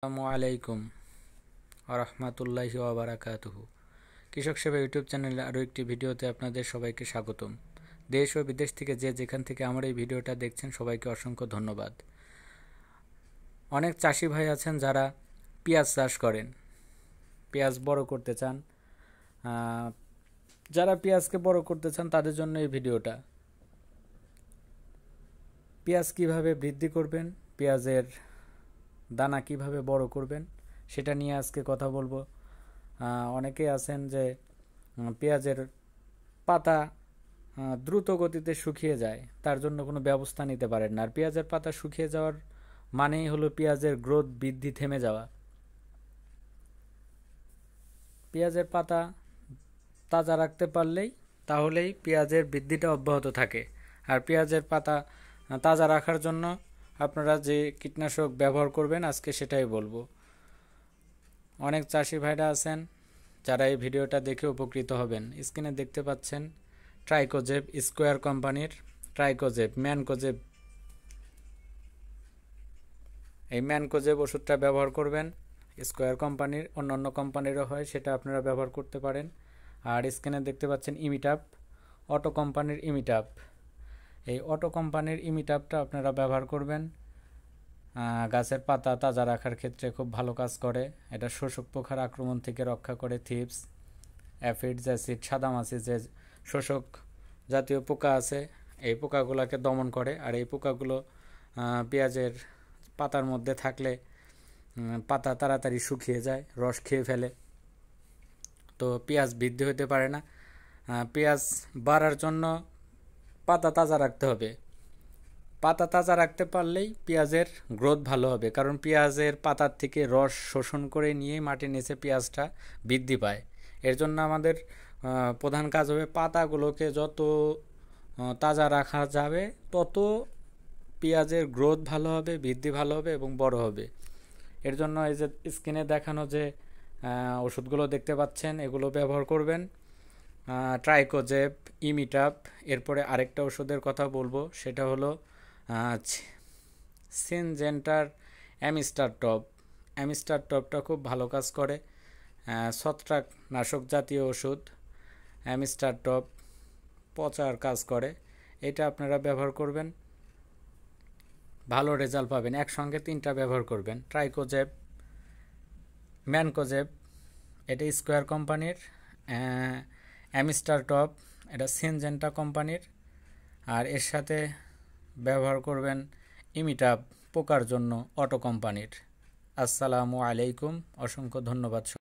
আসসালামু আলাইকুম রহমতুল্লাহি ওয়াবারাকাতুহু। কৃষক সেবা ইউটিউব চ্যানেলে আরও একটি ভিডিওতে আপনাদের সবাইকে স্বাগতম। দেশ ও বিদেশ থেকে যেখান থেকে আমার এই ভিডিওটা দেখছেন সবাইকে অসংখ্য ধন্যবাদ। অনেক চাষি ভাই আছেন যারা পেঁয়াজ চাষ করেন, পেঁয়াজ বড় করতে চান। যারা পেঁয়াজকে বড় করতে চান তাদের জন্য এই ভিডিওটা। পেঁয়াজ কিভাবে বৃদ্ধি করবেন, পেঁয়াজের দানা কিভাবে বড় করবেন সেটা নিয়ে আজকে কথা বলবো। অনেকেই আছেন যে পেঁয়াজের পাতা দ্রুত গতিতে শুকিয়ে যায়, তার জন্য কোনো ব্যবস্থা নিতে পারেন না। আর পেঁয়াজের পাতা শুকিয়ে যাওয়ার মানেই হলো পেঁয়াজের গ্রোথ বৃদ্ধি থেমে যাওয়া। পেঁয়াজের পাতা তাজা রাখতে পারলেই তাহলেই পেঁয়াজের বৃদ্ধিটা অব্যাহত থাকে। আর পেঁয়াজের পাতা তাজা রাখার জন্য আপনারা যে কীটনাশক ব্যবহার করবেন আজকে সেটাই বলবো। অনেক চাষি ভাইরা আছেন যারা এই ভিডিওটা দেখে উপকৃত হবেন। স্ক্রিনে দেখতে পাচ্ছেন ট্রাইকোজেব স্কোয়ার কোম্পানির ট্রাইকোজেব ম্যানকোজেব, এই ম্যানকোজেব ওষুধটা ব্যবহার করবেন। স্কোয়ার কোম্পানির অন্যান্য কোম্পানিরও হয়, সেটা আপনারা ব্যবহার করতে পারেন। আর স্ক্রিনে দেখতে পাচ্ছেন ইমিটাপ, অটো কোম্পানির ইমিটাপ। এই অটো কোম্পানির ইমিটাপটা আপনারা ব্যবহার করবেন। গাছের পাতা তাজা রাখার ক্ষেত্রে খুব ভালো কাজ করে। এটা শোষক পোকার আক্রমণ থেকে রক্ষা করে। থিপস, অ্যাফিডস, অ্যাসিড, সাদামাছি যে শোষক জাতীয় পোকা আছে এই পোকাগুলোকে দমন করে। আর এই পোকাগুলো পেঁয়াজের পাতার মধ্যে থাকলে পাতা তাড়াতাড়ি শুকিয়ে যায়, রস খেয়ে ফেলে, তো পেঁয়াজ বৃদ্ধি হতে পারে না। পেঁয়াজ বাড়ার জন্য পাতা তাজা রাখতে হবে। পাতা তাজা রাখতে পারলেই পেঁয়াজের গ্রোথ ভালো হবে, কারণ পেঁয়াজের পাতার থেকে রস শোষণ করে নিয়ে মাটির নিচে পেঁয়াজটা বৃদ্ধি পায়। এর জন্য আমাদের প্রধান কাজ হবে পাতাগুলোকে যত তাজা রাখা যাবে তত পেঁয়াজের গ্রোথ ভালো হবে, বৃদ্ধি ভালো হবে এবং বড় হবে। এর জন্য এই যে স্ক্রিনে দেখানো যে ওষুধগুলো দেখতে পাচ্ছেন এগুলো ব্যবহার করবেন। ট্রাইকোজেব, ইমিটাপ। এরপরে আরেকটা ওষুধের কথা বলবো, সেটা হলো সিনজেন্টার অ্যামিস্টার টপ। অ্যামিস্টার টপটা খুব ভালো কাজ করে, ছত্রাক নাশক জাতীয় ওষুধ। অ্যামিস্টার টপ পচার কাজ করে, এটা আপনারা ব্যবহার করবেন, ভালো রেজাল্ট পাবেন। একসঙ্গে তিনটা ব্যবহার করবেন। ট্রাইকোজেব, ম্যানকোজেব এটা স্কোয়ার কোম্পানির, অ্যামিস্টার টপ এটা সিনজেন্টা কোম্পানির, আর এর সাথে ব্যবহার করবেন ইমিটাপ পোকার জন্য অটো কোম্পানির। আসসালামু আলাইকুম, অসংখ্য ধন্যবাদ।